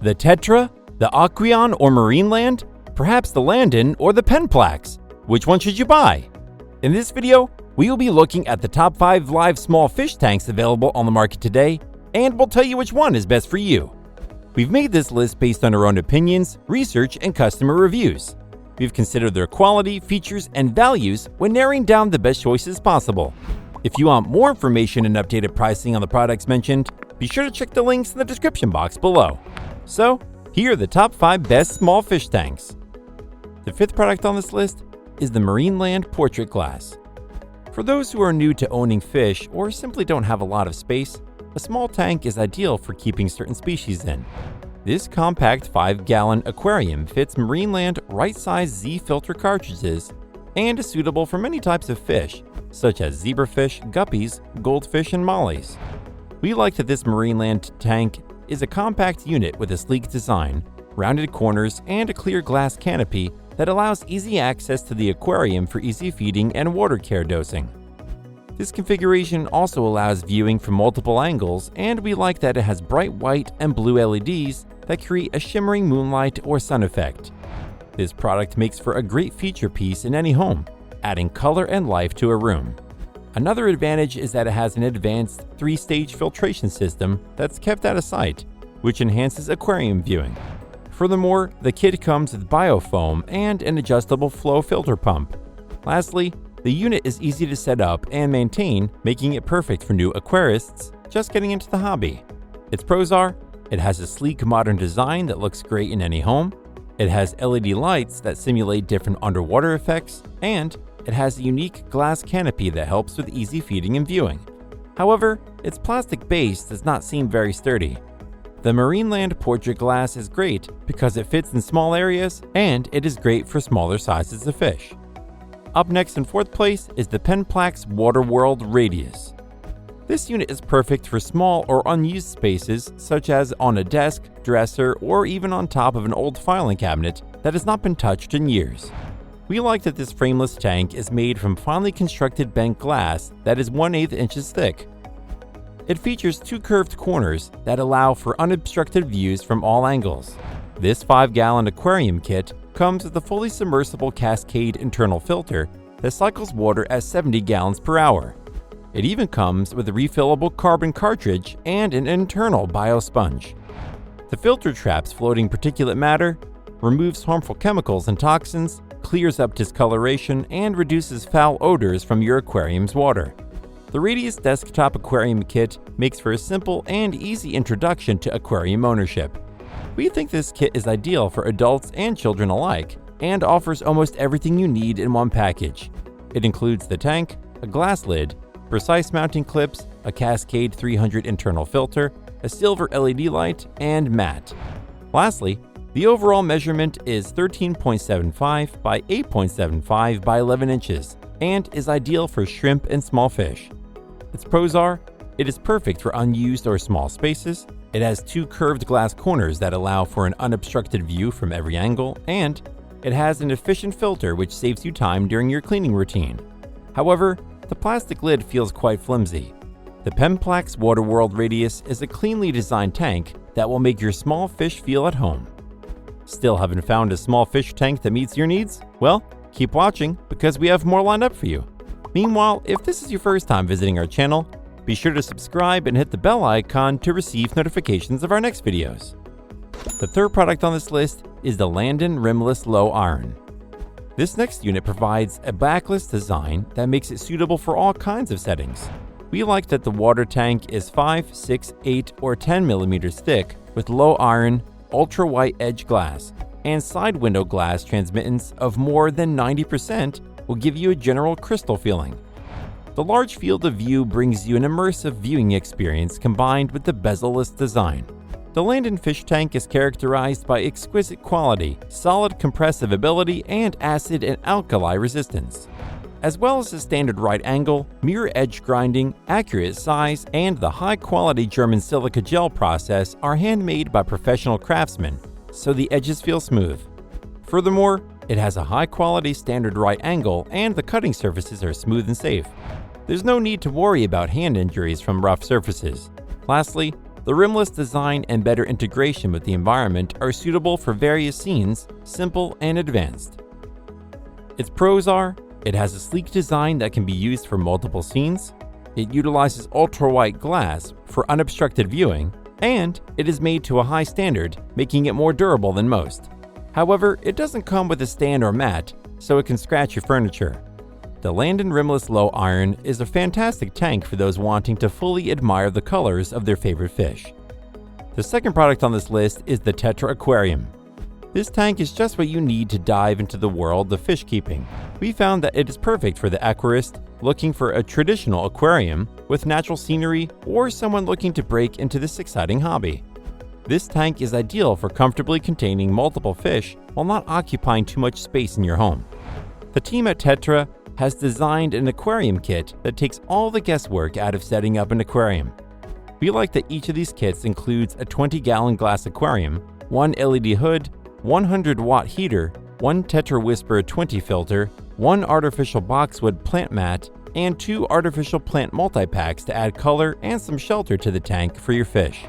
The Tetra, the Aqueon or Marineland, perhaps the Landen or the Penn-Plax. Which one should you buy? In this video, we will be looking at the top 5 live small fish tanks available on the market today, and we'll tell you which one is best for you. We've made this list based on our own opinions, research, and customer reviews. We've considered their quality, features, and values when narrowing down the best choices possible. If you want more information and updated pricing on the products mentioned, be sure to check the links in the description box below. So, here are the top 5 best small fish tanks. The 5th product on this list is the Marineland Portrait Glass. For those who are new to owning fish or simply don't have a lot of space, a small tank is ideal for keeping certain species in. This compact 5-gallon aquarium fits Marineland right-size Z filter cartridges and is suitable for many types of fish, such as zebrafish, guppies, goldfish, and mollies. We like that this Marineland tank is a compact unit with a sleek design, rounded corners, and a clear glass canopy that allows easy access to the aquarium for easy feeding and water care dosing. This configuration also allows viewing from multiple angles, and we like that it has bright white and blue LEDs that create a shimmering moonlight or sun effect. This product makes for a great feature piece in any home, adding color and life to a room. Another advantage is that it has an advanced 3-stage filtration system that's kept out of sight, which enhances aquarium viewing. Furthermore, the kit comes with biofoam and an adjustable flow filter pump. Lastly, the unit is easy to set up and maintain, making it perfect for new aquarists just getting into the hobby. Its pros are, it has a sleek modern design that looks great in any home, it has LED lights that simulate different underwater effects, and it has a unique glass canopy that helps with easy feeding and viewing. However, its plastic base does not seem very sturdy. The Marineland Portrait Glass is great because it fits in small areas and it is great for smaller sizes of fish. Up next in 4th place is the Penn-Plax Waterworld Radius. This unit is perfect for small or unused spaces such as on a desk, dresser, or even on top of an old filing cabinet that has not been touched in years. We like that this frameless tank is made from finely constructed bent glass that is 1/8 inches thick. It features 2 curved corners that allow for unobstructed views from all angles. This 5-gallon aquarium kit comes with a fully submersible cascade internal filter that cycles water at 70 gallons per hour. It even comes with a refillable carbon cartridge and an internal biosponge. The filter traps floating particulate matter, removes harmful chemicals and toxins, clears up discoloration, and reduces foul odors from your aquarium's water. The Radius Desktop Aquarium Kit makes for a simple and easy introduction to aquarium ownership. We think this kit is ideal for adults and children alike and offers almost everything you need in one package. It includes the tank, a glass lid, precise mounting clips, a Cascade 300 internal filter, a silver LED light, and mat. Lastly, the overall measurement is 13.75 by 8.75 by 11 inches and is ideal for shrimp and small fish. Its pros are, it is perfect for unused or small spaces, it has 2 curved glass corners that allow for an unobstructed view from every angle, and it has an efficient filter which saves you time during your cleaning routine. However, the plastic lid feels quite flimsy. The Penn-Plax Waterworld Radius is a cleanly designed tank that will make your small fish feel at home. Still haven't found a small fish tank that meets your needs? Well, keep watching because we have more lined up for you. Meanwhile, if this is your first time visiting our channel, be sure to subscribe and hit the bell icon to receive notifications of our next videos. The 3rd product on this list is the Landen Rimless Low Iron. This next unit provides a backless design that makes it suitable for all kinds of settings. We like that the water tank is 5, 6, 8, or 10 millimeters thick with low iron, ultra-white edge glass, and side window glass transmittance of more than 90% will give you a general crystal feeling. The large field of view brings you an immersive viewing experience combined with the bezel-less design. The Landen fish tank is characterized by exquisite quality, solid compressive ability, and acid and alkali resistance. As well as the standard right angle, mirror edge grinding, accurate size, and the high-quality German silica gel process are handmade by professional craftsmen, so the edges feel smooth. Furthermore, it has a high-quality standard right angle and the cutting surfaces are smooth and safe. There's no need to worry about hand injuries from rough surfaces. Lastly, The rimless design and better integration with the environment are suitable for various scenes, simple and advanced. Its pros are, it has a sleek design that can be used for multiple scenes, it utilizes ultra-white glass for unobstructed viewing, and it is made to a high standard, making it more durable than most. However, it doesn't come with a stand or mat, so it can scratch your furniture. The Landen Rimless Low Iron is a fantastic tank for those wanting to fully admire the colors of their favorite fish. The second product on this list is the Tetra Aquarium. This tank is just what you need to dive into the world of fish keeping. We found that it is perfect for the aquarist looking for a traditional aquarium with natural scenery or someone looking to break into this exciting hobby. This tank is ideal for comfortably containing multiple fish while not occupying too much space in your home. The team at Tetra has designed an aquarium kit that takes all the guesswork out of setting up an aquarium. We like that each of these kits includes a 20-gallon glass aquarium, one LED hood, 100-watt heater, one Tetra Whisper 20 filter, one artificial boxwood plant mat, and 2 artificial plant multi-packs to add color and some shelter to the tank for your fish.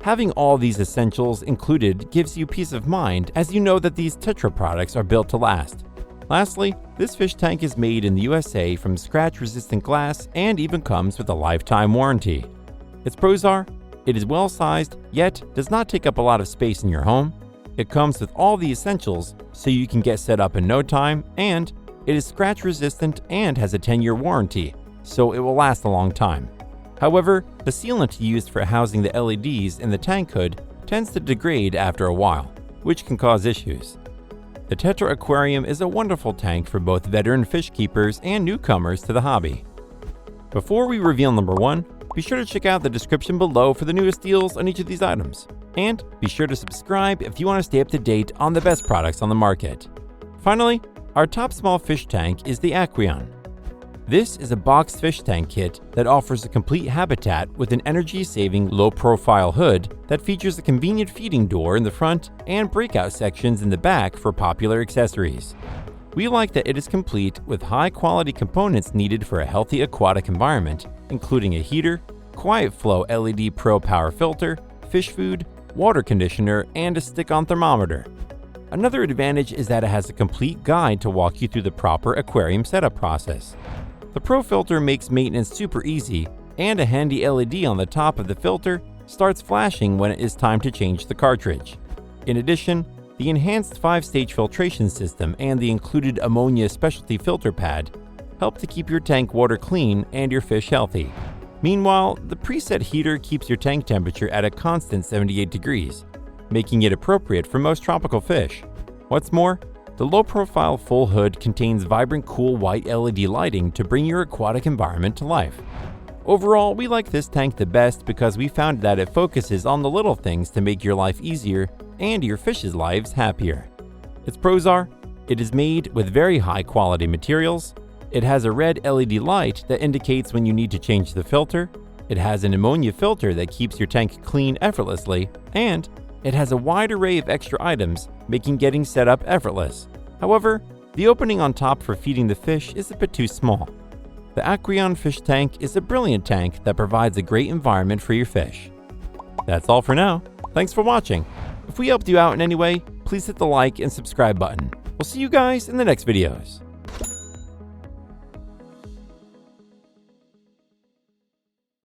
Having all these essentials included gives you peace of mind as you know that these Tetra products are built to last. Lastly, this fish tank is made in the USA from scratch-resistant glass and even comes with a lifetime warranty. Its pros are, it is well-sized, yet does not take up a lot of space in your home. It comes with all the essentials so you can get set up in no time, and it is scratch-resistant and has a 10-year warranty, so it will last a long time. However, the sealant used for housing the LEDs in the tank hood tends to degrade after a while, which can cause issues. The Tetra Aquarium is a wonderful tank for both veteran fish keepers and newcomers to the hobby. Before we reveal number 1, be sure to check out the description below for the newest deals on each of these items. And be sure to subscribe if you want to stay up to date on the best products on the market. Finally, our top small fish tank is the Aqueon. This is a boxed fish tank kit that offers a complete habitat with an energy-saving low-profile hood that features a convenient feeding door in the front and breakout sections in the back for popular accessories. We like that it is complete with high-quality components needed for a healthy aquatic environment, including a heater, Quiet Flow LED Pro Power filter, fish food, water conditioner, and a stick-on thermometer. Another advantage is that it has a complete guide to walk you through the proper aquarium setup process. The Pro filter makes maintenance super easy, and a handy LED on the top of the filter starts flashing when it is time to change the cartridge. In addition, the enhanced 5-stage filtration system and the included ammonia specialty filter pad help to keep your tank water clean and your fish healthy. Meanwhile, the preset heater keeps your tank temperature at a constant 78 degrees, making it appropriate for most tropical fish. What's more, the low-profile full hood contains vibrant cool white LED lighting to bring your aquatic environment to life. Overall, we like this tank the best because we found that it focuses on the little things to make your life easier and your fish's lives happier. Its pros are, it is made with very high-quality materials, it has a red LED light that indicates when you need to change the filter, it has an ammonia filter that keeps your tank clean effortlessly, and it has a wide array of extra items, making getting set up effortless. However, the opening on top for feeding the fish is a bit too small. The Aqueon fish tank is a brilliant tank that provides a great environment for your fish. That's all for now. Thanks for watching. If we helped you out in any way, please hit the like and subscribe button. We'll see you guys in the next videos.